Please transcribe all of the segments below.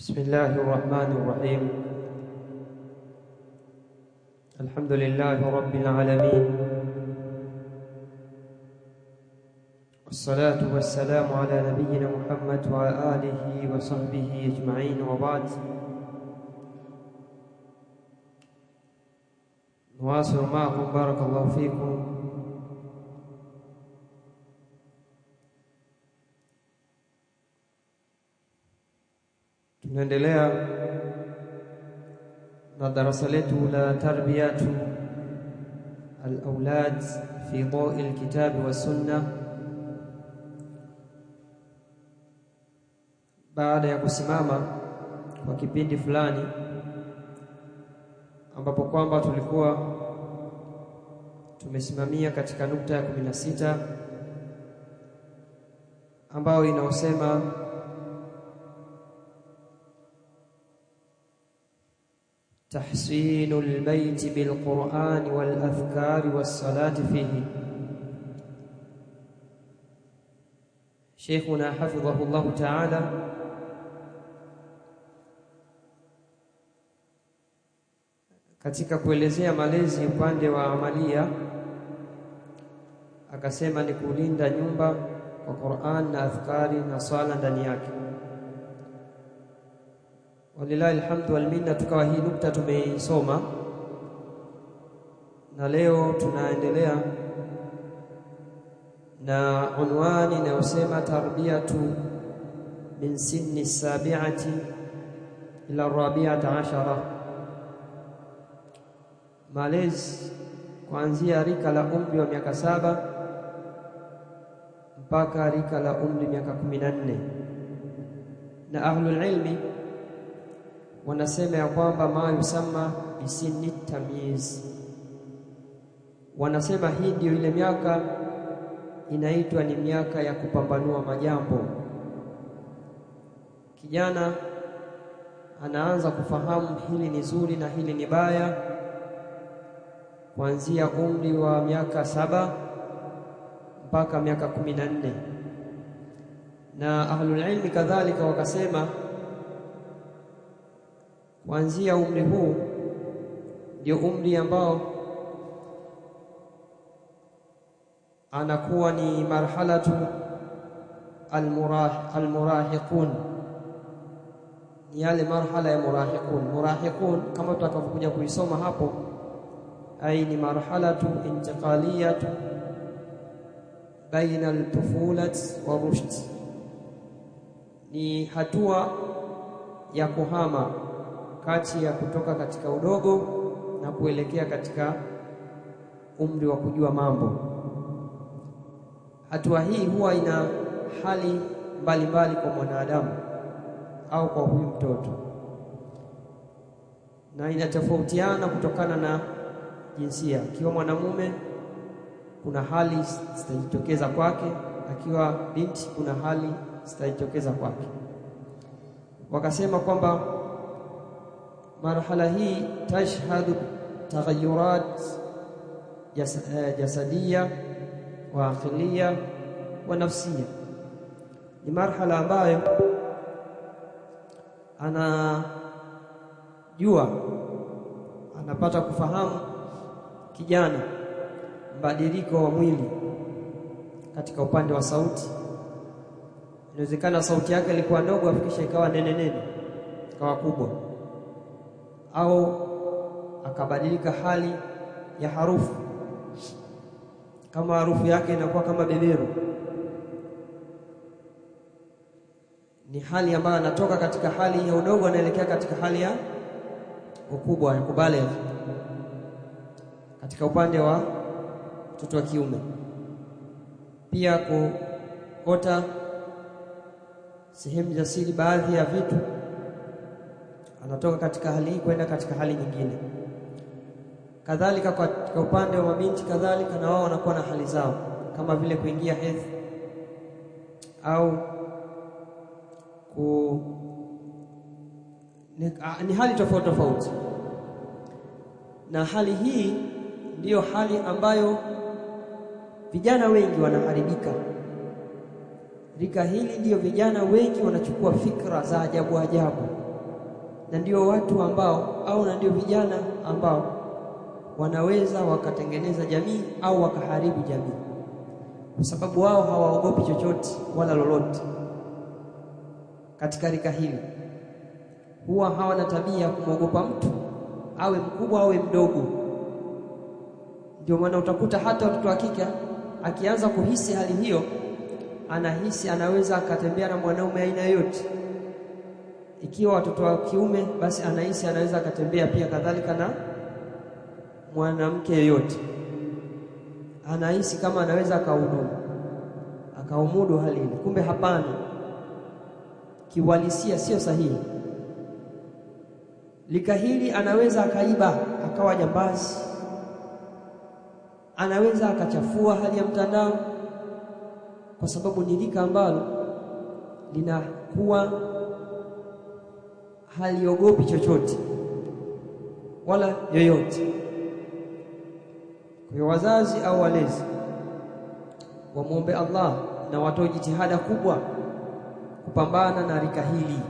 بسم الله الرحمن الرحيم. الحمد لله رب العالمين، والصلاة والسلام على نبينا محمد وعلى آله وصحبه أجمعين، وبعد. نواصل معكم بارك الله فيكم tunaendelea na darasa letu la tarbiyatu al-aulad fi dawi al-kitab wa sunnah, baada ya kusimama kwa kipindi fulani ambapo kwamba tulikuwa tumesimamia katika nukta ya 16 ambayo inaosema تحسين البيت بالقرآن والأذكار والصلاة فيه. شيخنا حفظه الله تعالى katika kuelezea malezi upande wa amalia akasema ni kulinda nyumba kwa Qur'an na adhkari na swala ndani yake. Walillahi alhamdu wal minna, tukawa hii nukta tumeisoma na leo tunaendelea na unwani inayosema tarbiyatu min sinni sabi'ati ila rabi'ati ashara, malezi kuanzia rika la umri wa miaka 7 mpaka rika la umri miaka 14. Na ahlul ilmi wanasema ya kwamba ma yusama bisinni tamyiz, wanasema hii ndio ile miaka inaitwa ni miaka ya kupambanua majambo. Kijana anaanza kufahamu hili ni zuri na hili ni baya kuanzia umri wa miaka 7 mpaka miaka 14. Na ahlul ilmi kadhalika wakasema kuanzia umri huu ndio umri ambao anakuwa ni marhalatu almurahiqun, ni yale marhala ya murahiqun kama tutakavyokuja kuisoma hapo. Ai ni marhalatu intiqaliyatu baina al-tufulat wa rushd, ni hatua ya kuhama kati ya kutoka katika udogo na kuelekea katika umri wa kujua mambo. Hatua hii huwa ina hali mbalimbali kwa mwanadamu au kwa huyu mtoto, na inatofautiana kutokana na jinsia. Akiwa mwanamume kuna hali zitajitokeza kwake, akiwa binti kuna hali zitajitokeza kwake. Wakasema kwamba marhala hii tashhadu taghayyurat jasadiyya wa aqliyya wa nafsiyya, ni marhala ambayo anapata kufahamu kijana mbadiliko wa mwili katika upande wa sauti. Inawezekana sauti yake ilikuwa ndogo afikisha ikawa nene ikawa kubwa, au akabadilika hali ya harufu, kama harufu yake inakuwa kama beberu. Ni hali ambayo anatoka katika hali ya udogo anaelekea katika hali ya ukubwa ya kubaligh katika upande wa mtoto wa kiume. Pia kuota sehemu za siri baadhi ya vitu, anatoka katika hali hii kwenda katika hali nyingine. Kadhalika katika upande wa mabinti kadhalika na wao wanakuwa na hali zao, kama vile kuingia hedhi au ni hali tofauti tofauti. Na hali hii ndiyo hali ambayo vijana wengi wanaharibika. Rika hili ndiyo vijana wengi wanachukua fikra za ajabu ajabu, na ndio watu ambao au na ndio vijana ambao wanaweza wakatengeneza jamii au wakaharibu jamii, kwa sababu wao hawaogopi chochote wala lolote. Katika rika hili huwa hawana tabia ya kumwogopa mtu, awe mkubwa awe mdogo. Ndio maana utakuta hata watoto wa kike akianza kuhisi hali hiyo, anahisi anaweza akatembea na mwanaume aina yoyote. Ikiwa watoto wa kiume, basi anahisi anaweza akatembea pia kadhalika na mwanamke yoyote. Anahisi kama anaweza akaumudu hali ile. Kumbe hapana, kiuhalisia sio sahihi. Lika hili anaweza akaiba akawa jambazi, anaweza akachafua hali ya mtandao, kwa sababu ni lika ambalo linakuwa haliogopi chochote wala yoyote. Kwa wazazi au walezi wamuombe Allah na watoe jitihada kubwa kupambana na rika hili.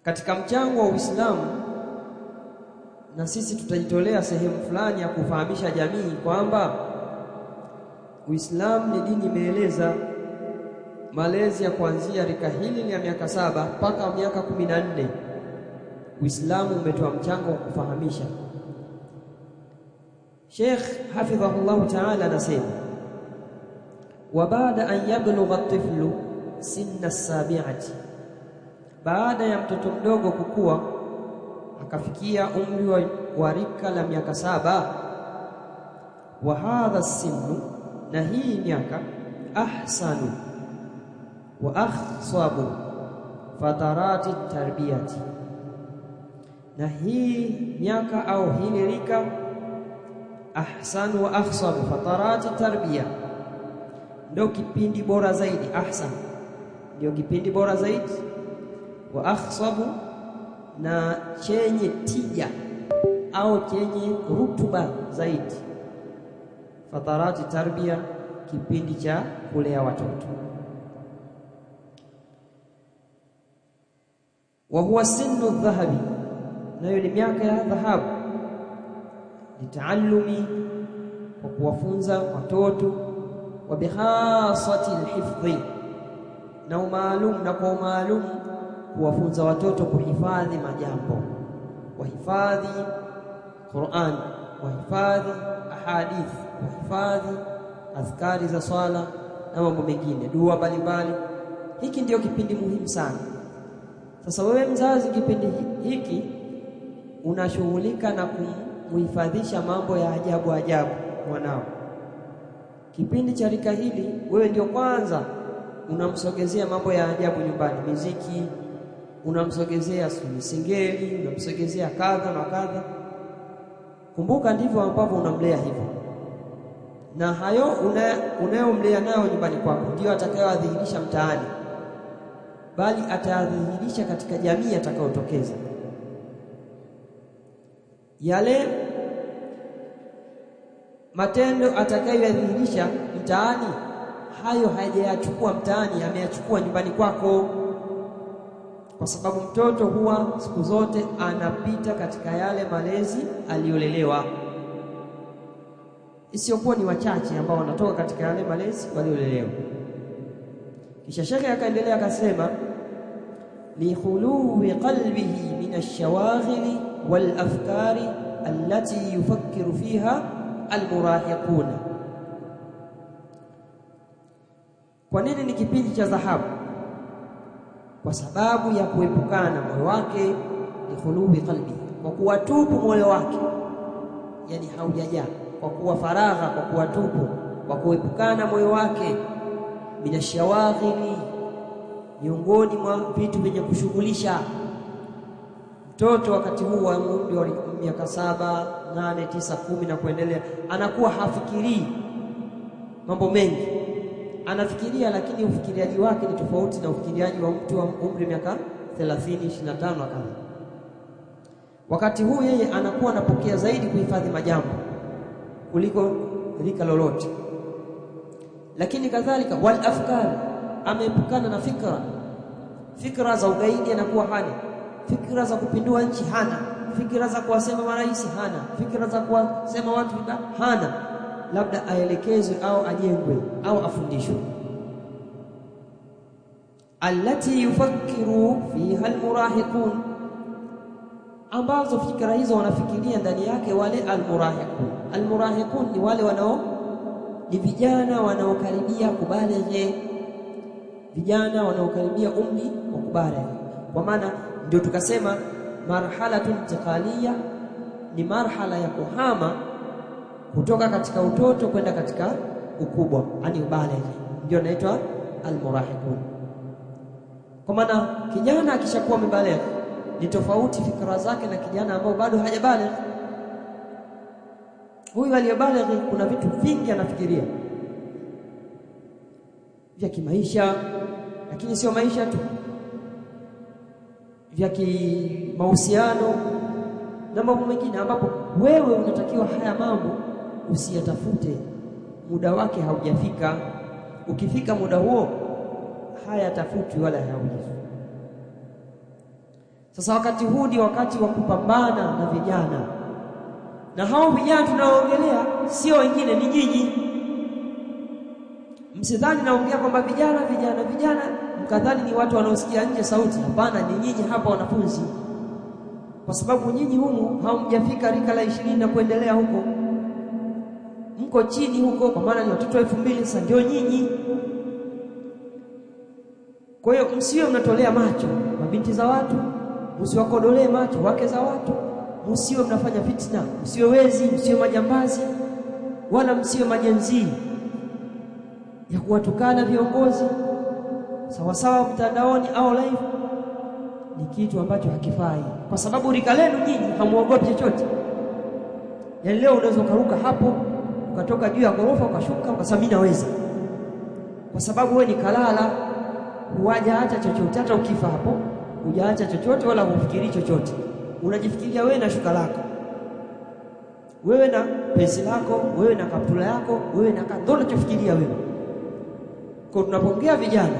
Katika mchango wa Uislamu, na sisi tutajitolea sehemu fulani ya kufahamisha jamii kwamba Uislamu ni dini imeeleza malezi ya kuanzia rika hili ya miaka 7 mpaka miaka 14. Uislamu umetoa mchango wa kufahamisha. Sheikh hafidhahullah ta'ala anasema, wa baada an yablugha at-tiflu sinna as-sabi'ati, baada ya mtoto mdogo kukua akafikia umri wa rika la miaka 7, wa hadha as-sinnu, na hii miaka, ahsanu wa akhsabu fatarati tarbiyati, na hii miaka au hili rika ahsanu wa akhsabu fatarati tarbiya, ndio kipindi bora zaidi. Ahsan ndio kipindi bora zaidi, wa akhsabu na chenye tija au chenye rutuba zaidi. Fatarati tarbiya, kipindi cha kulea watoto. Wa huwa sinnu dhahabi, nayo ni miaka ya dhahabu, litaallumi, kwa kuwafunza watoto, wa bihasati alhifdhi, na umaalum, na kwa umaalum kuwafunza watoto kuhifadhi majambo, wahifadhi Qur'an, wahifadhi ahadith, wahifadhi adhkari za swala na mambo mengine, dua mbalimbali. Hiki ndio kipindi muhimu sana. Sasa wewe mzazi, kipindi hiki unashughulika na kumhifadhisha mambo ya ajabu ajabu mwanao. Kipindi cha rika hili wewe ndio kwanza unamsogezea mambo ya ajabu nyumbani, muziki, unamsogezea singeli, unamsogezea kadha na kadha. Kumbuka ndivyo ambavyo unamlea hivyo, na hayo unayomlea nayo nyumbani kwako ndio atakayoadhihirisha mtaani, bali atadhihirisha katika jamii atakayotokeza. Yale matendo atakayodhihirisha mtaani, hayo hajayachukua mtaani, ameyachukua nyumbani kwako, kwa sababu mtoto huwa siku zote anapita katika yale malezi aliyolelewa, isiyokuwa ni wachache ambao wanatoka katika yale malezi waliolelewa. Kisha Sheikh akaendelea akasema, li khuluwi qalbihi min ash-shawaghili wal afkari allati yufakkiru fiha almurahiquna. Kwa nini ni kipindi cha dhahabu? Kwa sababu ya kuepukana moyo wake, li khuluwi qalbi, kwa kuwa tupu moyo wake, yani haujajaa, kwa kuwa faragha, kwa kuwa tupu, kwa kuepukana moyo wake, minashawaghili, miongoni mwa vitu vyenye kushughulisha. Mtoto wakati huu wa umri wa miaka 7, 8, 9, 10 na kuendelea, anakuwa hafikirii mambo mengi. Anafikiria, lakini ufikiriaji wake ni tofauti na ufikiriaji wa mtu wa umri miaka 30, 25 kadha. Wakati huu yeye anakuwa anapokea zaidi kuhifadhi majambo kuliko rika lolote. Lakini kadhalika wal afkar, ameepukana na fikra, fikra za ugaidi anakuwa hana, fikra za kupindua nchi hana, fikra za kuwasema marais hana, fikra za kuwasema watu hana, labda aelekezwe au ajengwe au afundishwe. Allati yufakkiru fiha almurahiqun, ambazo fikra hizo wanafikiria ndani yake wale almurahiqun. Almurahiqun ni wale ni vijana wanaokaribia kubalighe, vijana wanaokaribia umri wa kubalighe. Kwa maana ndio tukasema marhalatun intiqaliyya ni marhala ya kuhama kutoka katika utoto kwenda katika ukubwa, yani ubalighe, ndio inaitwa almurahiqun. Kwa maana kijana akishakuwa mbalighe ni tofauti fikra zake na kijana ambao bado hajabalighe. Huyu aliyebalighe kuna vitu vingi anafikiria vya kimaisha, lakini sio maisha tu, vya kimahusiano na mambo mengine, ambapo wewe unatakiwa haya mambo usiyatafute, muda wake haujafika. Ukifika muda huo haya tafutwi wala hayaulizwi. Sasa wakati huu ni wakati wa kupambana na vijana, na hao vijana tunaoongelea sio wengine, ni nyinyi. Msidhani naongea kwamba vijana mkadhani ni watu wanaosikia nje sauti. Hapana, ni nyinyi hapa wanafunzi, kwa sababu nyinyi humu hamjafika rika la 20 na kuendelea, huko mko chini huko, kwa maana ni watoto 2000. Sasa ndio nyinyi. Kwa hiyo msiwe mnatolea macho mabinti za watu, msiwakodolee macho wake za watu, msiwe mnafanya fitna, msiwe wezi, msiwe majambazi, wala msiwe majenzi ya kuwatukana viongozi sawa sawa mtandaoni au live. Ni kitu ambacho hakifai, kwa sababu rika lenu nyinyi hamuogopi chochote. Yaani leo unaweza ukaruka hapo ukatoka juu ya ghorofa ukashuka ukasema mimi naweza, kwa sababu wewe ni kalala, hujaacha chochote. Hata ukifa hapo hujaacha chochote wala hufikiri chochote, unajifikiria wewe na shuka lako, wewe na pesi lako, wewe na kaptula yako, wewe na ndio unachofikiria wewe. Kwa tunapongea vijana,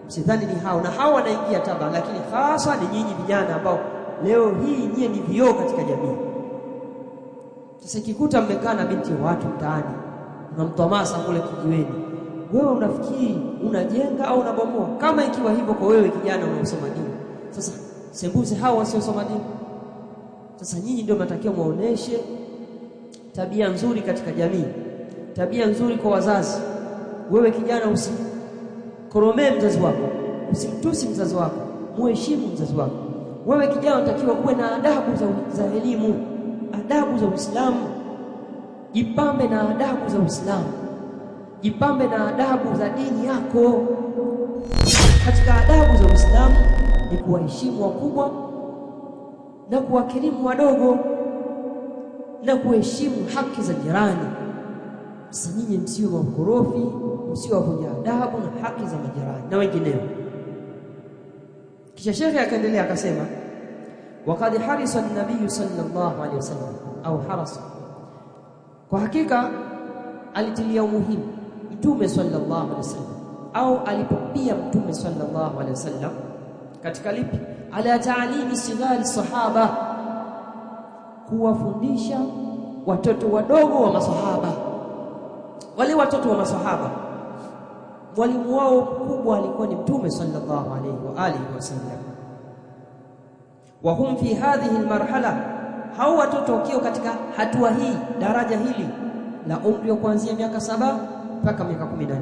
msidhani ni hao, na hao wanaingia taba, lakini hasa ni nyinyi vijana ambao leo hii nyinyi ni vioo katika jamii. Sasa ikikuta mmekaa na binti wa watu mtaani, unamtomasa kule kijiweni, wewe unafikiri unajenga au unabomoa? Kama ikiwa hivyo kwa wewe kijana unaosoma dini, sasa sembuze hao wasiosoma dini. Sasa nyinyi ndio mnatakiwa muoneshe tabia nzuri katika jamii, tabia nzuri kwa wazazi. Wewe kijana usikoromee mzazi wako, usimtusi mzazi wako, muheshimu mzazi wako. Wewe kijana unatakiwa uwe na adabu za elimu, adabu za Uislamu. Jipambe na adabu za Uislamu, jipambe na adabu za dini yako. Katika adabu za Uislamu ni kuwaheshimu wakubwa na kuwakirimu wadogo na kuheshimu haki za jirani. Sasa nyinyi msiwe wakorofi, msiwe wavunja adabu na haki za majirani na wengineo. Kisha shekhi akaendelea akasema, waqad harisa an-nabiy sallallahu alayhi wasallam au harasa, kwa hakika alitilia umuhimu Mtume sallallahu alayhi wasallam au alipopia Mtume sallallahu alayhi wasallam katika lipi? Ala ta'limi sighari sahaba, kuwafundisha watoto wadogo wa masahaba. Wale watoto wa masahaba mwalimu wao mkubwa alikuwa ni Mtume sallallahu alayhi wa alihi wasallam. Wa hum fi hadhihi almarhala, hao watoto wakiwa katika hatua hii, daraja hili la umri wa kuanzia miaka 7 mpaka miaka 14,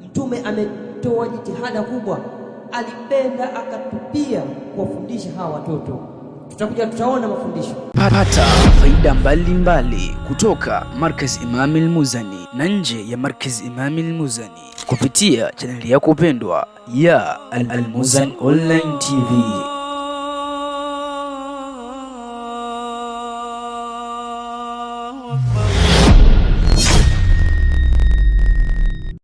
Mtume ametoa jitihada kubwa, alipenda akatupia kuwafundisha hawa watoto. Tutaona mafundisho. Pata faida mbalimbali kutoka Markaz Imam Al-Muzani na nje ya Markaz Imam Al-Muzani kupitia chaneli yako pendwa ya Al-Muzani Online TV.